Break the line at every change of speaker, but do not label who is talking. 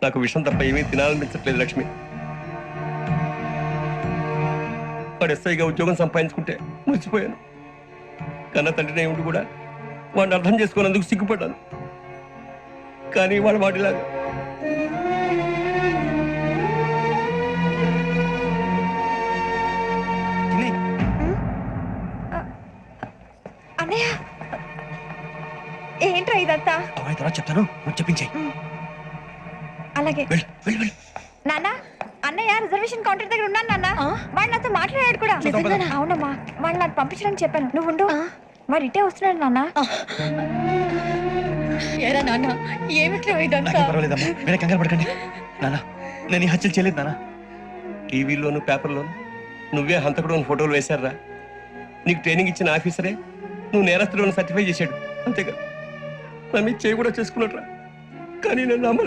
నాకు విషం తప్ప ఏమీ తినాలనిపించట్లేదు లక్ష్మి. వాడు ఎస్ఐగా ఉద్యోగం సంపాదించుకుంటే మురిసిపోయాను. కన్న తండ్రినే ఉండి కూడా వాడిని అర్థం చేసుకున్నందుకు సిగ్గుపడ్డాను. కానీ వాడు వాడిలాగా
అన్నయ్య ఏంట్రా ఇదంతా?
తర్వాత చెప్తాను, నువ్వు చెప్పించేయి.
అలాగే నాన్న. అన్నయ్య రిజర్వేషన్ కౌంటర్ దగ్గర ఉన్నాను నాన్న. వాడు నాతో మాట్లాడాడు కూడా. అవునమ్మా, వాడు నాకు పంపించడానికి చెప్పాను. నువ్వు ఉండు, వాడు ఇట్టే వస్తున్నాడు నాన్న.
ఏరా నాన్న, ఏమిట్రా ఇదంతా?
పర్వాలేదమ్మా, మీరే కంగారు పడకండి. నాన్న, నేను ఈ హత్యలు చేయలేదు నాన్న.
టీవీలోను పేపర్లోను నువ్వే హంతకుడు ఫోటోలు వేశారా? నీకు ట్రైనింగ్ ఇచ్చిన ఆఫీసరే నువ్వు నేరస్తులను సర్టిఫై చేశాడు. అంతేగా నా మీద చేయి కూడా చేసుకున్నట్రా. కానీ నేను నమ్మలేదు.